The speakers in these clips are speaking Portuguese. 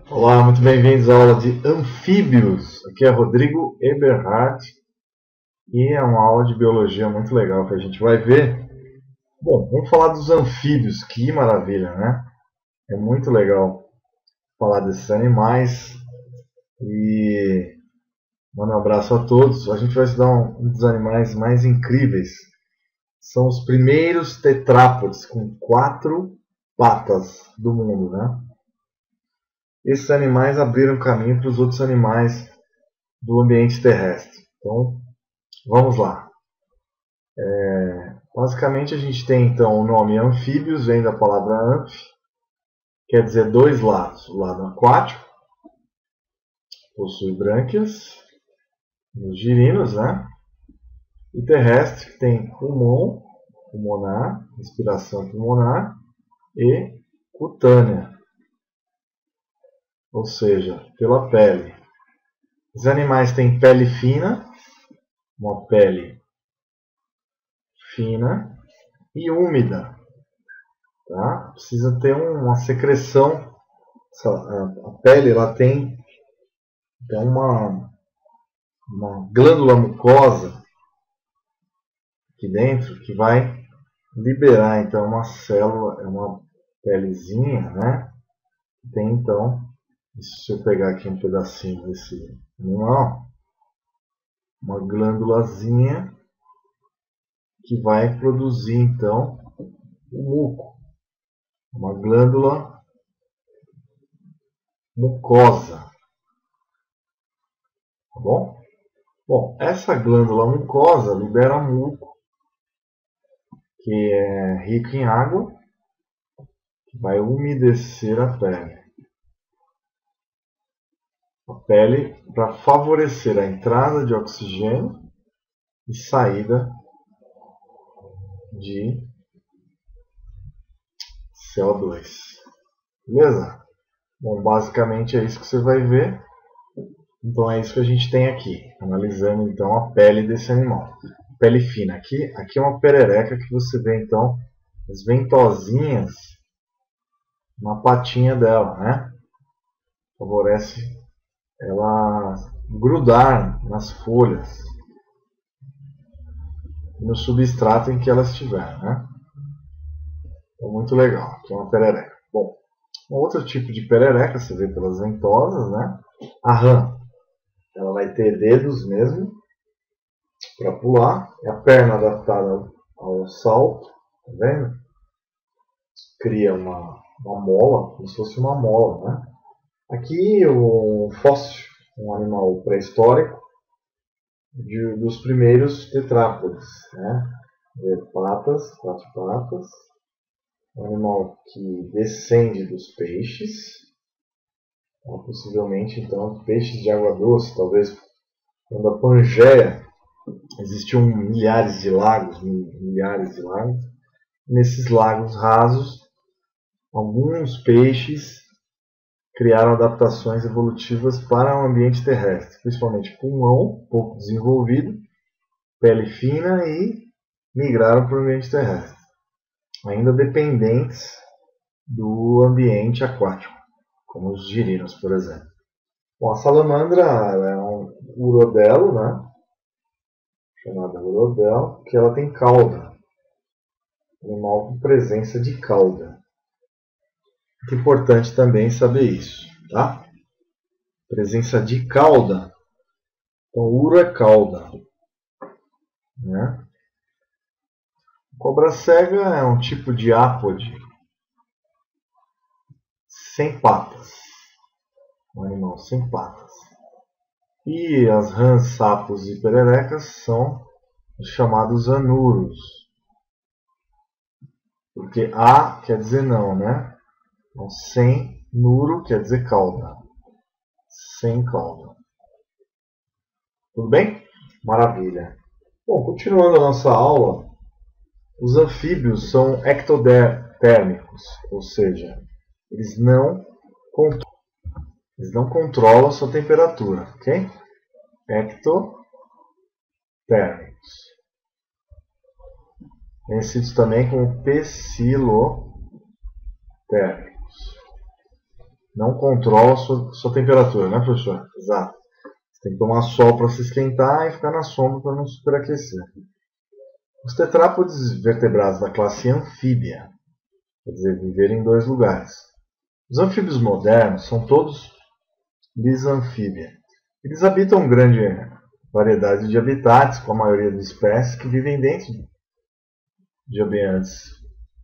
Olá, muito bem-vindos à aula de anfíbios. Aqui é Rodrigo Eberhardt e é uma aula de biologia muito legal que a gente vai ver. Bom, vamos falar dos anfíbios, que maravilha, né? É muito legal falar desses animais e mando um abraço a todos. A gente vai estudar um dos animais mais incríveis. São os primeiros tetrápodes com 4 patas do mundo, né? Esses animais abriram caminho para os outros animais do ambiente terrestre. Então, vamos lá. Basicamente, a gente tem então o nome anfíbios, vem da palavra anf, quer dizer dois lados. O lado aquático possui brânquias, os girinos, né? E terrestre, que tem pulmão, pulmonar, respiração pulmonar e cutânea, ou seja, pela pele. Os animais têm pele fina, uma pele fina e úmida. Tá? Precisa ter uma secreção. A pele ela tem uma glândula mucosa aqui dentro que vai liberar então uma célula, uma pelezinha, né? Tem então, se eu pegar aqui um pedacinho desse animal, uma glândulazinha que vai produzir então o muco, uma glândula mucosa, tá bom? Bom, essa glândula mucosa libera muco, que é rico em água, que vai umedecer a pele. A pele para favorecer a entrada de oxigênio e saída de CO2. Beleza? Bom, basicamente é isso que você vai ver. Então é isso que a gente tem aqui, analisando então a pele desse animal. Pele fina. Aqui é uma perereca que você vê então as ventosinhas na patinha dela, né? Favorece ela grudar nas folhas e no substrato em que ela estiver, né? Então, muito legal. Aqui é uma perereca. Bom, um outro tipo de perereca, você vê pelas ventosas, né? A rã, ela vai ter dedos mesmo para pular, é a perna adaptada ao salto, tá vendo? Cria uma mola, como se fosse uma mola, né? Aqui o fóssil, um animal pré-histórico dos primeiros tetrápodes, né? Patas, 4 patas, um animal que descende dos peixes, então, possivelmente então peixes de água doce, talvez quando a Pangeia existiam milhares de lagos, nesses lagos rasos, alguns peixes criaram adaptações evolutivas para o ambiente terrestre, principalmente pulmão, pouco desenvolvido, pele fina e migraram para o ambiente terrestre, ainda dependentes do ambiente aquático, como os girinos, por exemplo. Bom, a salamandra é um urodelo, né? Chamada urodelo, que ela tem cauda, animal com presença de cauda. É importante também saber isso, tá? Presença de cauda. Então, uro é cauda, né? Cobra cega é um tipo de ápode sem patas, um animal sem patas. E as rãs, sapos e pererecas são os chamados anuros, porque a quer dizer não, né? Então, sem nuro quer dizer cauda, sem cauda. Tudo bem? Maravilha. Bom, continuando a nossa aula, os anfíbios são ectotérmicos, ou seja, eles não controlam a sua temperatura, ok? Ectotérmicos. Conhecidos também como pecilotérmicos. não controla a sua temperatura, né, professor? Exato. Você tem que tomar sol para se esquentar e ficar na sombra para não superaquecer. Os tetrápodes vertebrados da classe anfíbia, quer dizer, viverem em 2 lugares. Os anfíbios modernos são todos bisanfíbia. Eles habitam grande variedade de habitats, com a maioria das espécies que vivem dentro de ambientes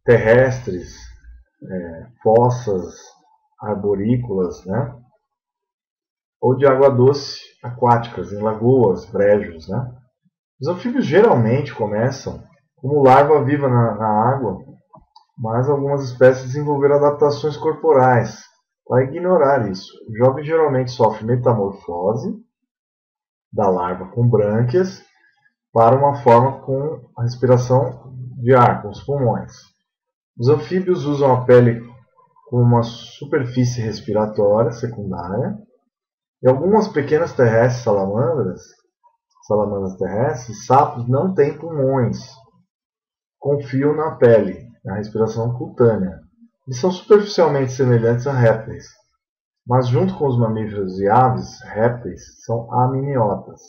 terrestres, fossas arborícolas, né? Ou de água doce aquáticas, em lagoas, brejos, né? Os anfíbios geralmente começam como larva viva na água, mas algumas espécies desenvolveram adaptações corporais para ignorar isso. O jovem geralmente sofre metamorfose da larva com brânquias para uma forma com a respiração de ar, com os pulmões. Os anfíbios usam a pele como uma superfície respiratória secundária e algumas pequenas terrestres salamandras terrestres, sapos, não têm pulmões, confiam na pele, na respiração cutânea. Eles são superficialmente semelhantes a répteis, mas junto com os mamíferos e aves, répteis são amniotas.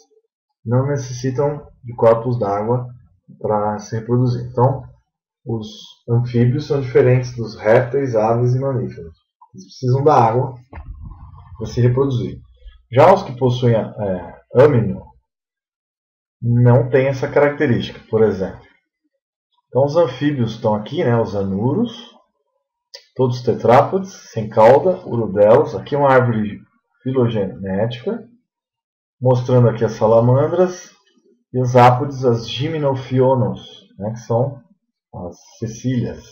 Não necessitam de corpos d'água para se reproduzir. Então, os anfíbios são diferentes dos répteis, aves e mamíferos. Eles precisam da água para se reproduzir. Já os que possuem amnion não têm essa característica, por exemplo. Então, os anfíbios estão aqui, né, os anuros, todos tetrápodes, sem cauda, urodelos. Aqui uma árvore filogenética, mostrando aqui as salamandras e os ápodes, as gimnofionos, né, que são as cecílias.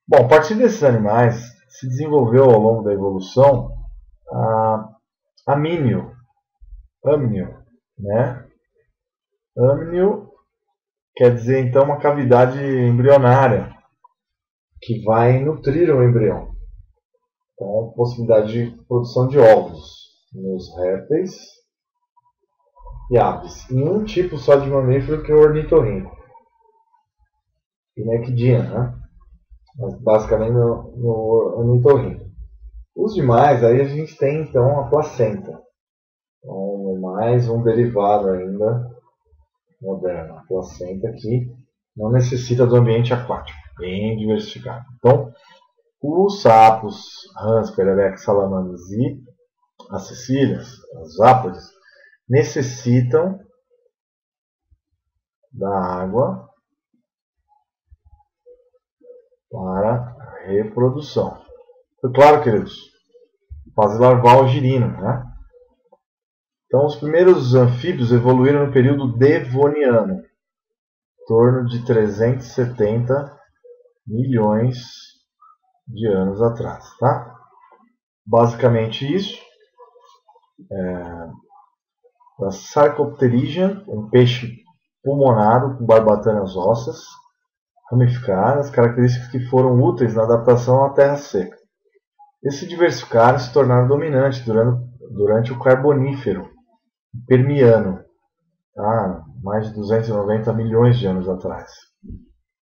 Bom, a partir desses animais se desenvolveu ao longo da evolução a amnio, né? Amnio quer dizer então uma cavidade embrionária que vai nutrir o embrião. Então, possibilidade de produção de óvulos nos répteis e aves. E um tipo só de mamífero que é o ornitorrinco. Pinecdina, né? Mas basicamente no ornitorrinco. Os demais, aí a gente tem então a placenta. Então, mais um derivado ainda moderno. A placenta que não necessita do ambiente aquático, bem diversificado. Então, os sapos, rãs, pererecas, salamandras e as cecílias, as ápodes, necessitam da água para a reprodução. Foi claro, queridos? Fase larval girino, né? Então, os primeiros anfíbios evoluíram no período devoniano, em torno de 370 milhões de anos atrás, tá? Basicamente isso. A Sarcopterygian, um peixe pulmonado com barbatanas ósseas ramificadas, características que foram úteis na adaptação à terra seca. Esses se diversificaram e se tornaram dominantes durante o Carbonífero Permiano, mais de 290 milhões de anos atrás.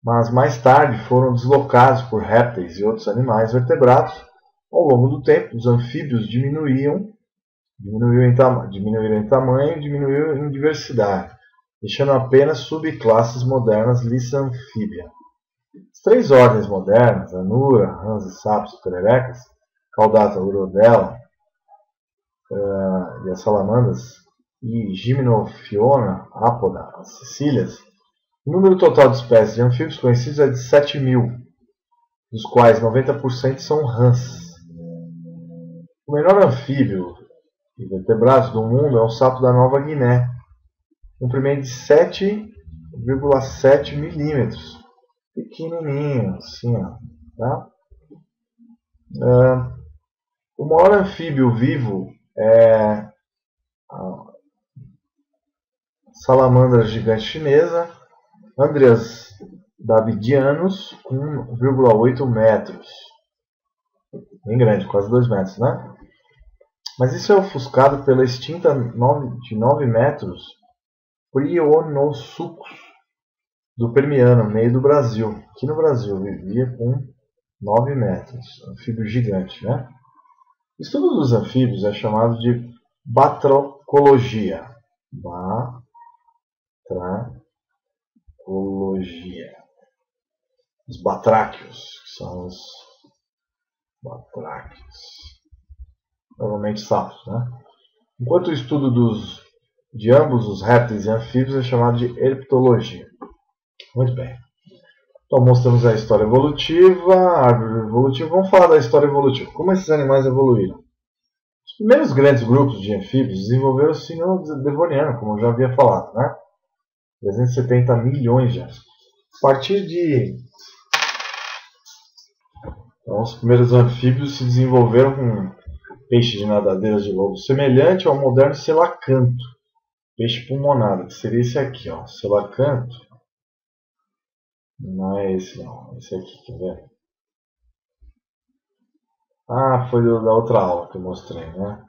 Mas mais tarde foram deslocados por répteis e outros animais vertebrados. Ao longo do tempo, os anfíbios diminuíram em tamanho e diminuíram em diversidade, deixando apenas subclasses modernas Lissanfibia. As 3 ordens modernas, Anura, rãs e sapos e pererecas, Caudata, Urodela e as salamandras, e Gymnofiona, Apoda, as cecílias, o número total de espécies de anfíbios conhecidos é de 7.000, dos quais 90% são rãs. O menor anfíbio e vertebrados do mundo é o sapo da Nova Guiné, comprimento de 7,7 milímetros, pequenininho, assim, ó, tá? O maior anfíbio vivo é a salamandra gigante chinesa, Andreas davidianus, com 1,8 metros. Bem grande, quase 2 metros, né? Mas isso é ofuscado pela extinta de 9 metros Prionosuchus do Permiano, meio do Brasil. Aqui no Brasil vivia com 9 metros, anfíbio gigante, né? O estudo dos anfíbios é chamado de batracologia. Batracologia. Os batráquios, que são os batráquios. Normalmente sapos, né? Enquanto o estudo de ambos os répteis e anfíbios é chamado de herpetologia. Muito bem. Então mostramos a história evolutiva, a árvore evolutiva. Vamos falar da história evolutiva. Como esses animais evoluíram? Os primeiros grandes grupos de anfíbios desenvolveram-se no Devoniano, como eu já havia falado, né? 370 milhões de anos. A partir de... Então, os primeiros anfíbios se desenvolveram com peixe de nadadeiras de lobo semelhante ao moderno selacanto, peixe pulmonado, que seria esse aqui, ó, selacanto. Não é esse não, esse aqui, quer ver? Ah, foi da outra aula que eu mostrei, né?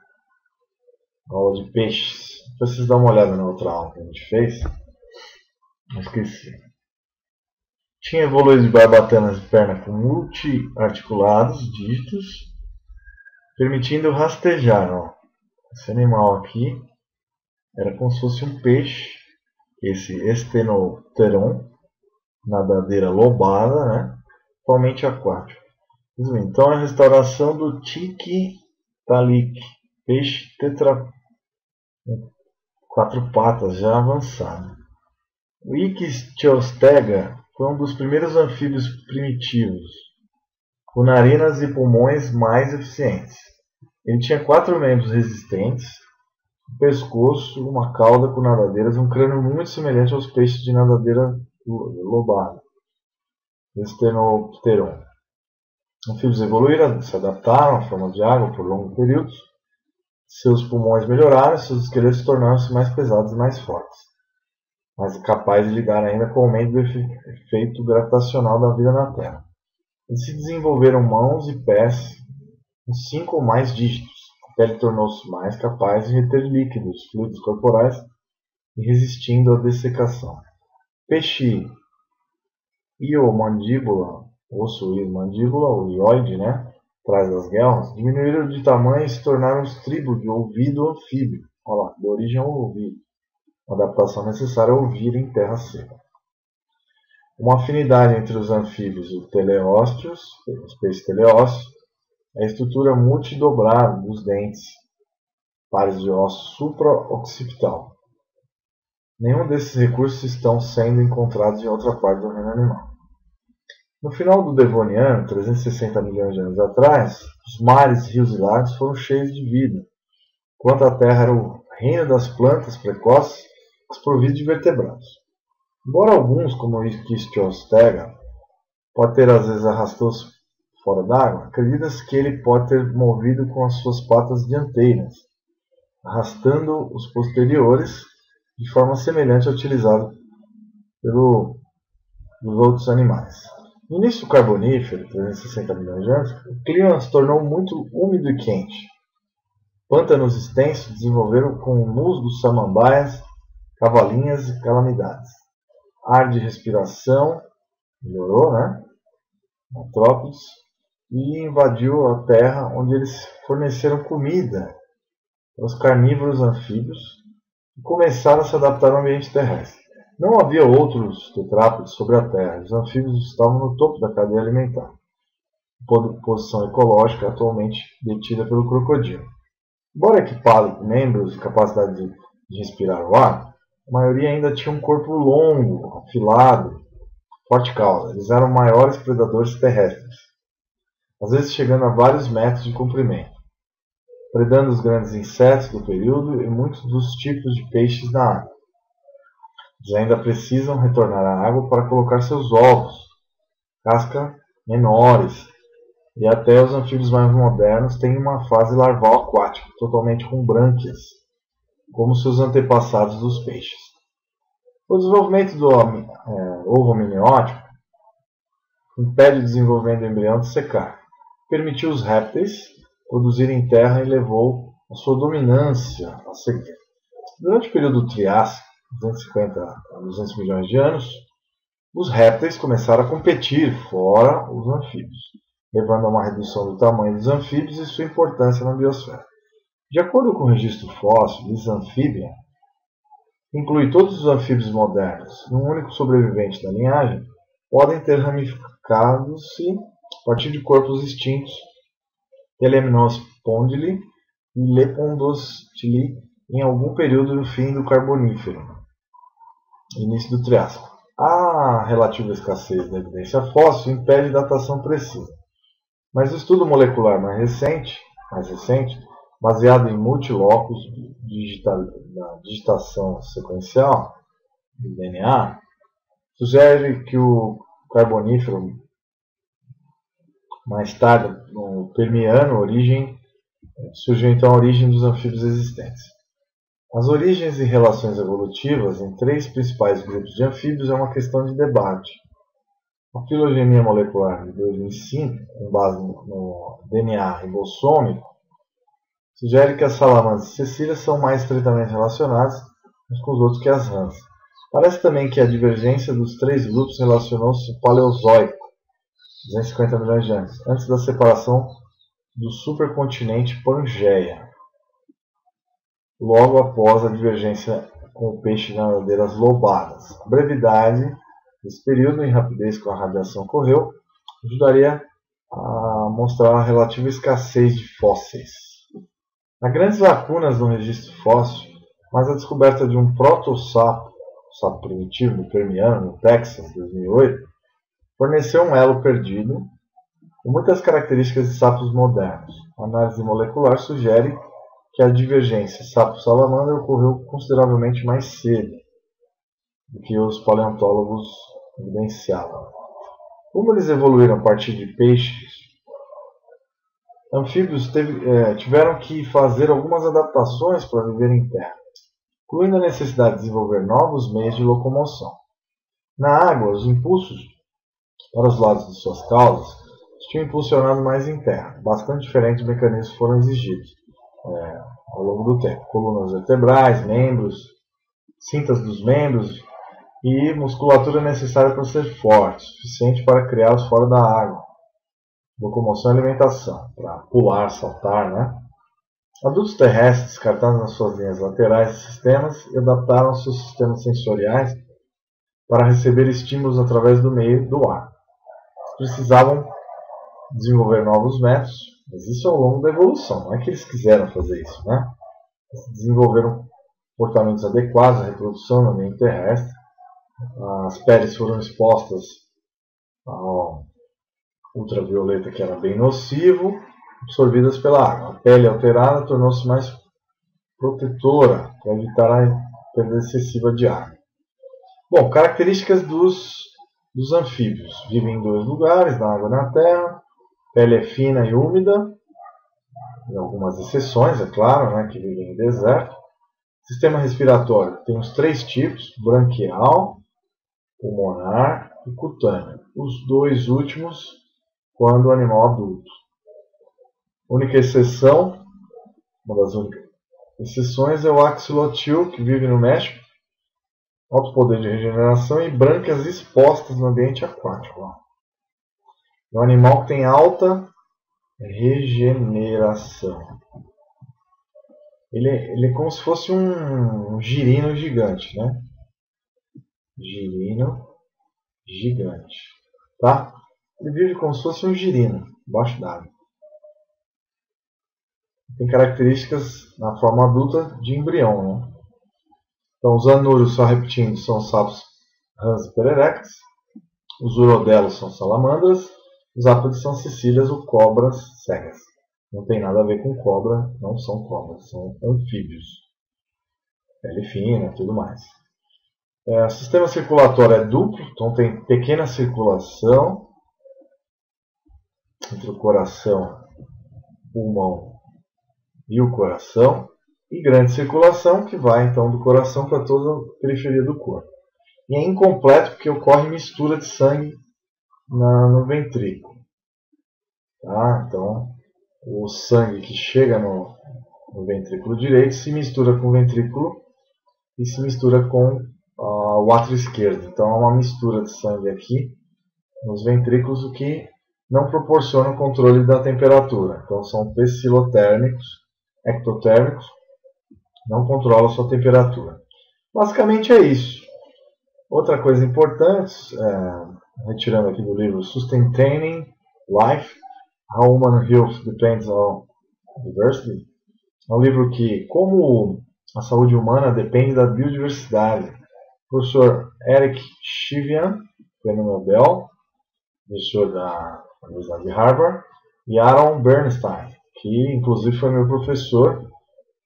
Aula de peixes. Preciso dar uma olhada na outra aula que a gente fez. Não esqueci. Tinha evoluído de barbatanas de perna com multiarticulados, dígitos, permitindo rastejar. Ó. Esse animal aqui era como se fosse um peixe, esse Estenopteron, nadadeira lobada, né? Totalmente aquático. Então a restauração do Tiktaalik, peixe quatro patas já avançado. O Ichthyostega foi um dos primeiros anfíbios primitivos, com narinas e pulmões mais eficientes. Ele tinha 4 membros resistentes, um pescoço, uma cauda com nadadeiras e um crânio muito semelhante aos peixes de nadadeira lobada, Estenopteron. Anfíbios evoluíram, se adaptaram à forma de água por longos períodos. Seus pulmões melhoraram, seus esqueletos tornaram-se mais pesados e mais fortes, mas capazes de lidar ainda com o aumento do efeito gravitacional da vida na Terra. Eles se desenvolveram mãos e pés com 5 ou mais dígitos. A pele tornou-se mais capaz de reter líquidos, fluidos corporais e resistindo à dessecação. Peixe iomandíbula, osso iomandíbula, o ióide, né? Atrás das guelras, diminuíram de tamanho e se tornaram os tribos de ouvido anfíbio. Olha lá, de origem ao ouvido. Uma adaptação necessária a ouvir em terra seca. Uma afinidade entre os anfíbios e os teleósteos, os peixes teleósteos, é a estrutura multidobrada dos dentes, pares de osso supra-occipital. Nenhum desses recursos estão sendo encontrados em outra parte do reino animal. No final do Devoniano, 360 milhões de anos atrás, os mares, rios e lagos foram cheios de vida, enquanto a Terra era o reino das plantas precoces desprovido de vertebrados. Embora alguns, como o Ichthyostega, pode ter às vezes arrastou-se fora d'água, acredita-se que ele pode ter movido com as suas patas dianteiras, arrastando os posteriores de forma semelhante à utilizada pelos outros animais. No início do Carbonífero, 360 milhões de anos, o clima se tornou muito úmido e quente. Pântanos extensos desenvolveram com musgos, samambaias, cavalinhas e calamidades. Ar de respiração melhorou, né? Artrópodes, e invadiu a terra, onde eles forneceram comida aos carnívoros anfíbios e começaram a se adaptar ao ambiente terrestre. Não havia outros tetrápodes sobre a Terra. Os anfíbios estavam no topo da cadeia alimentar, posição ecológica atualmente detida pelo crocodilo. Embora equipados com membros e capacidade de respirar o ar, a maioria ainda tinha um corpo longo, afilado, forte cauda. Eles eram maiores predadores terrestres, às vezes chegando a vários metros de comprimento, predando os grandes insetos do período e muitos dos tipos de peixes na água. Eles ainda precisam retornar à água para colocar seus ovos, casca menores, e até os anfíbios mais modernos têm uma fase larval aquática, totalmente com brânquias, como seus antepassados dos peixes. O desenvolvimento do ovo amniótico impede o desenvolvimento do embrião de secar, permitiu os répteis produzirem terra e levou a sua dominância a sequer. Durante o período Triássico, 250 a 200 milhões de anos, os répteis começaram a competir fora os anfíbios. levando a uma redução do tamanho dos anfíbios e sua importância na biosfera. De acordo com o registro fóssil, Lisanfibia inclui todos os anfíbios modernos, e um único sobrevivente da linhagem podem ter ramificado-se a partir de corpos extintos Telemnospondyli e Lepidostili em algum período no fim do Carbonífero, início do Triássico. A relativa escassez da evidência fóssil impede datação precisa, mas o estudo molecular mais recente, baseado em multilocus da digitação sequencial do DNA, sugere que o Carbonífero, mais tarde no Permiano, surgiu então a origem dos anfíbios existentes. As origens e relações evolutivas em três principais grupos de anfíbios é uma questão de debate. A filogenia molecular de 2005, com base no DNA ribossômico, sugere que as salamandras e cecílias são mais estreitamente relacionadas uns com os outros que as rãs. Parece também que a divergência dos três grupos relacionou-se ao Paleozoico, 250 milhões de anos, antes da separação do supercontinente Pangeia, logo após a divergência com o peixe de nadadeiras lobadas. A brevidade desse período, em rapidez com a radiação ocorreu, ajudaria a mostrar a relativa escassez de fósseis. Há grandes lacunas no registro fóssil, mas a descoberta de um proto-sapo, sapo primitivo do Permiano, no Texas, em 2008, forneceu um elo perdido com muitas características de sapos modernos. A análise molecular sugere que a divergência sapo-salamandra ocorreu consideravelmente mais cedo do que os paleontólogos evidenciavam. Como eles evoluíram a partir de peixes, anfíbios tiveram que fazer algumas adaptações para viver em terra, incluindo a necessidade de desenvolver novos meios de locomoção. Na água, os impulsos para os lados de suas caudas tinham impulsionado mais em terra. Bastante diferentes mecanismos foram exigidos ao longo do tempo. Colunas vertebrais, membros, cintas dos membros e musculatura necessária para ser forte, suficiente para criá-los fora da água. Locomoção e alimentação, para pular, saltar, né? Adultos terrestres descartaram nas suas linhas laterais de sistemas e adaptaram seus sistemas sensoriais para receber estímulos através do meio do ar. Precisavam desenvolver novos métodos, mas isso ao longo da evolução, não é que eles quiseram fazer isso, né? Eles desenvolveram comportamentos adequados à reprodução no ambiente terrestre, as peles foram expostas ao ultravioleta, que era bem nocivo, absorvidas pela água. A pele alterada tornou-se mais protetora para evitar a perda excessiva de água. Bom, características dos anfíbios. Vivem em dois lugares, na água e na terra. Pele é fina e úmida, em algumas exceções, é claro, né, que vivem em deserto. Sistema respiratório tem os três tipos: branquial, pulmonar e cutâneo. Os dois últimos quando o animal adulto. Única exceção, uma das únicas exceções é o axolotil, que vive no México, alto poder de regeneração e brancas expostas no ambiente aquático. É um animal que tem alta regeneração. Ele é como se fosse um girino gigante, né? Girino gigante, tá? Ele vive como se fosse um girino, embaixo d'água. Tem características na forma adulta de embrião, né? Então, os anúrios, só repetindo, são sapos, rãs e pererecas. Os urodelos são salamandras. Os ápides são cecílias ou cobras cegas. Não tem nada a ver com cobra, não são cobras, são anfíbios. Pele fina e tudo mais. O sistema circulatório é duplo, então tem pequena circulação entre o coração, o pulmão e o coração, e grande circulação que vai então do coração para toda a periferia do corpo. E é incompleto porque ocorre mistura de sangue no ventrículo. Tá? Então, o sangue que chega no ventrículo direito se mistura com o ventrículo e se mistura com o átrio esquerdo. Então, há uma mistura de sangue aqui nos ventrículos, o que não proporcionam controle da temperatura. Então são tessilotérmicos, ectotérmicos, não controlam a sua temperatura. Basicamente é isso. Outra coisa importante, retirando aqui do livro Sustaining Life, How Human Health Depends on Diversity, é um livro que, como a saúde humana depende da biodiversidade. O professor Eric Shivian, prêmio Nobel, professor da Universidade de Harvard, e Aaron Bernstein, que inclusive foi meu professor.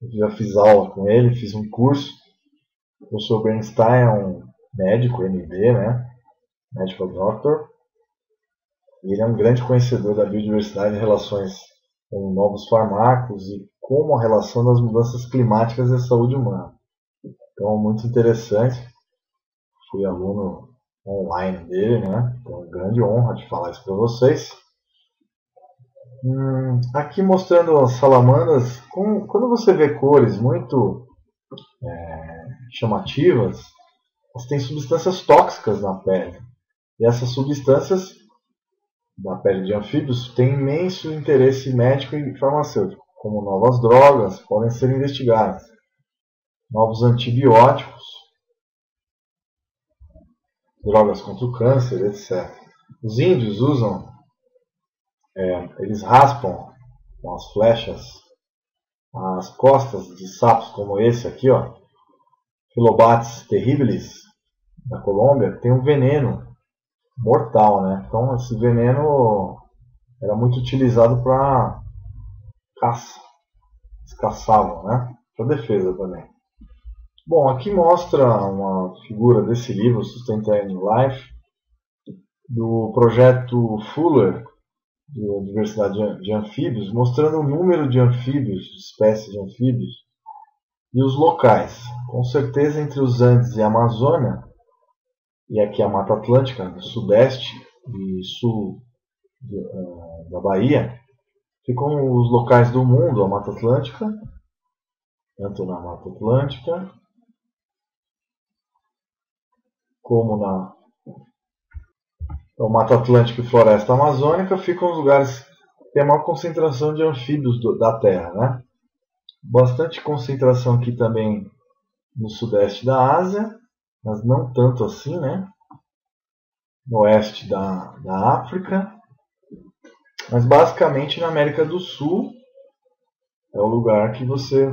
Eu já fiz aula com ele, fiz um curso. O professor Bernstein é um médico, MD, né? Medical Doctor. E ele é um grande conhecedor da biodiversidade em relações com novos fármacos e como a relação das mudanças climáticas e a saúde humana. Então, muito interessante. Fui aluno online dele, né? Então, é uma grande honra de falar isso para vocês. Aqui mostrando as salamandras, quando você vê cores muito chamativas, elas têm substâncias tóxicas na pele. E essas substâncias na pele de anfíbios têm imenso interesse médico e farmacêutico, como novas drogas podem ser investigadas, novos antibióticos, drogas contra o câncer, etc. Os índios usam, eles raspam com as flechas as costas de sapos como esse aqui, ó, Phyllobates terribilis, da Colômbia, tem um veneno mortal, né? Então esse veneno era muito utilizado para caça, eles caçavam, né? Para defesa também. Bom, aqui mostra uma figura desse livro, Sustaining Life, do projeto Fuller, de diversidade de anfíbios, mostrando o número de anfíbios, de espécies de anfíbios, e os locais. Com certeza entre os Andes e a Amazônia, e aqui a Mata Atlântica, no sudeste e sul da Bahia, ficam os locais do mundo, a Mata Atlântica, tanto na Mata Atlântica, como na Mata Atlântica e Floresta Amazônica, ficam os lugares que têm a maior concentração de anfíbios da Terra, né? Bastante concentração aqui também no sudeste da Ásia, mas não tanto assim, né? No oeste da África, mas basicamente na América do Sul é o lugar que você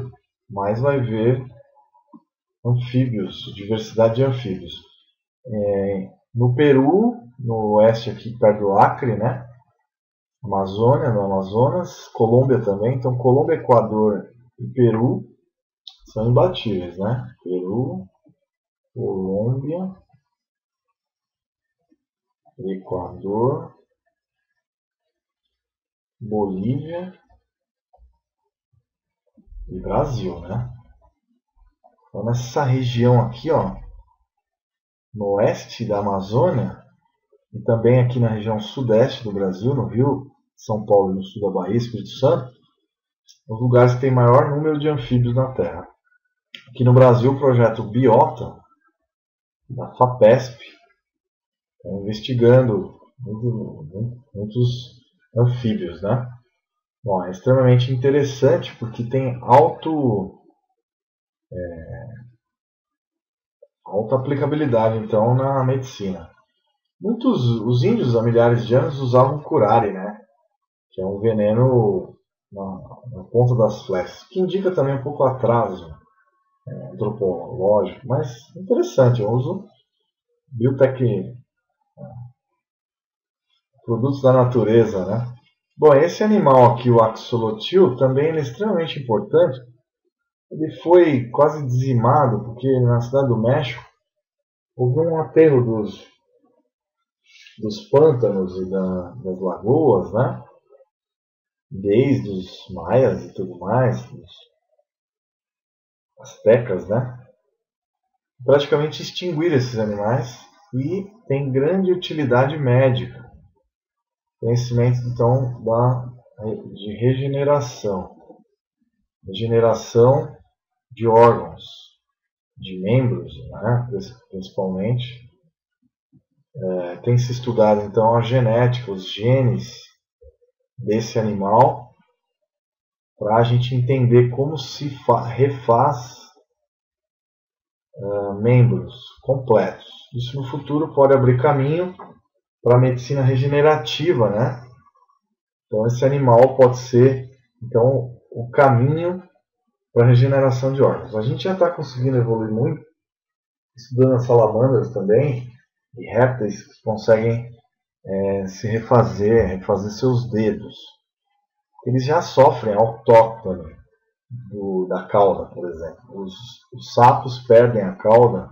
mais vai ver anfíbios, diversidade de anfíbios. No Peru, no oeste aqui perto do Acre, né? Amazônia, no Amazonas, Colômbia também. Então Colômbia, Equador e Peru são imbatíveis, né? Peru, Colômbia, Equador, Bolívia e Brasil, né? Então nessa região aqui, ó, no oeste da Amazônia e também aqui na região sudeste do Brasil, no Rio, São Paulo e no sul da Bahia, Espírito Santo, os lugares que têm maior número de anfíbios na Terra. Aqui no Brasil, o projeto Biota, da FAPESP, está investigando muitos anfíbios, né? Bom, é extremamente interessante porque tem alta aplicabilidade então na medicina. Os índios há milhares de anos usavam curare, né? Que é um veneno na ponta das flechas, que indica também um pouco atraso antropológico, mas interessante, eu uso biotec, produtos da natureza, né? Bom, esse animal aqui, o axolotil, também é extremamente importante. Ele foi quase dizimado porque na cidade do México houve um aterro dos pântanos e das lagoas, né? Desde os maias e tudo mais, os astecas, né? Praticamente extinguiram esses animais e tem grande utilidade médica. Conhecimento então de regeneração de órgãos, de membros, né? Principalmente. Tem se estudado então a genética, os genes desse animal para a gente entender como se refaz membros completos. Isso no futuro pode abrir caminho para a medicina regenerativa, né? Então esse animal pode ser então o caminho para a regeneração de órgãos. A gente já está conseguindo evoluir muito, estudando as salamandras também, e répteis que conseguem se refazer seus dedos. Eles já sofrem autóctone da cauda, por exemplo. Os sapos perdem a cauda,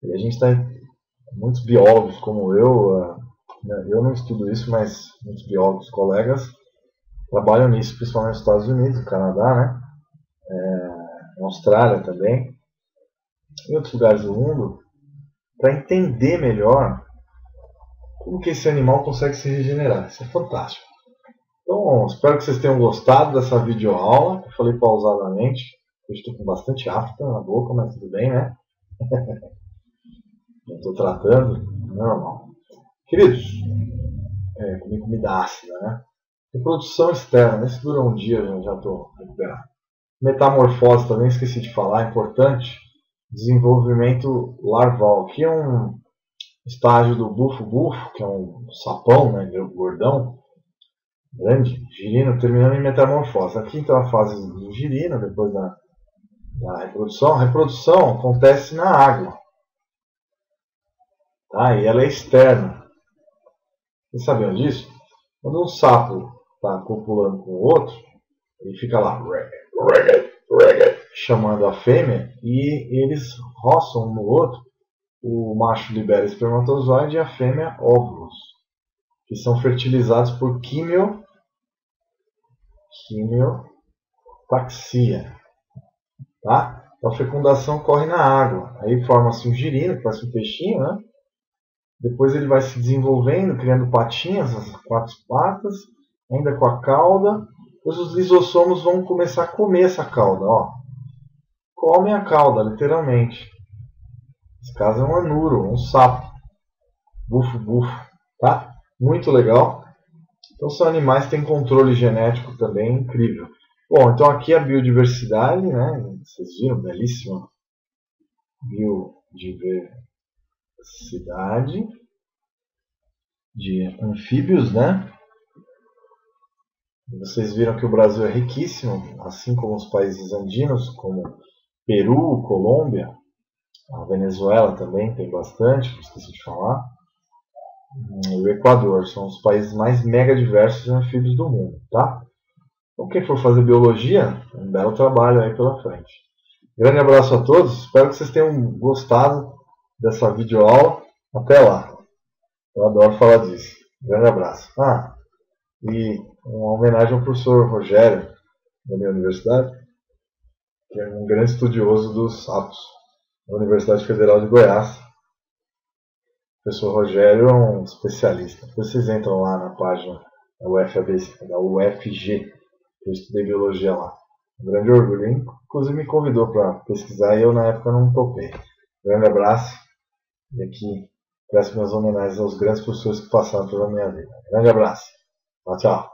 e a gente está, muitos biólogos como eu não estudo isso, mas muitos biólogos, colegas, trabalham nisso, principalmente nos Estados Unidos, no Canadá, né? Na Austrália também, em outros lugares do mundo, para entender melhor como que esse animal consegue se regenerar. Isso é fantástico. Então, espero que vocês tenham gostado dessa videoaula. Eu falei pausadamente, eu estou com bastante afta na boca, mas tudo bem, né? Não estou tratando, normal. Queridos, comi comida ácida, né? Reprodução externa, esse dura um dia, eu já estou recuperado. Metamorfose também, esqueci de falar, é importante. Desenvolvimento larval, que é um estágio do bufo-bufo, que é um sapão, né, gordão, grande, girino, terminando em metamorfose. Aqui então a fase do girino, depois da reprodução. A reprodução acontece na água, tá? E ela é externa. Vocês sabiam disso? Quando um sapo está copulando com o outro, ele fica lá chamando a fêmea, e eles roçam um no outro. O macho libera espermatozoide e a fêmea óvulos, que são fertilizados por quimiotaxia. Tá? Então a fecundação ocorre na água. Aí forma-se um girino, que parece um peixinho, né? Depois ele vai se desenvolvendo, criando patinhas, as 4 patas, ainda com a cauda. Depois os lisossomos vão começar a comer essa cauda. Ó. Comem a cauda, literalmente. Nesse caso é um anuro, um sapo. Bufo-bufo. Tá? Muito legal. Então são animais que têm controle genético também incrível. Bom, então aqui a biodiversidade, né? Vocês viram, belíssima biodiversidade de anfíbios, né? Vocês viram que o Brasil é riquíssimo, assim como os países andinos, como Peru, Colômbia, a Venezuela também tem bastante, esqueci de falar. O Equador, são os países mais mega diversos de anfíbios do mundo, tá? Então quem for fazer biologia, um belo trabalho aí pela frente. Grande abraço a todos, espero que vocês tenham gostado dessa videoaula. Até lá, eu adoro falar disso. Grande abraço. E uma homenagem ao professor Rogério, da minha universidade, que é um grande estudioso dos sapos, da Universidade Federal de Goiás. O professor Rogério é um especialista. Depois vocês entram lá na página da UFG, que eu estudei biologia lá. Um grande orgulho. Ele, inclusive, me convidou para pesquisar e eu, na época, não topei. Grande abraço. E aqui, peço minhas homenagens aos grandes professores que passaram pela minha vida. Grande abraço. Tchau, tchau.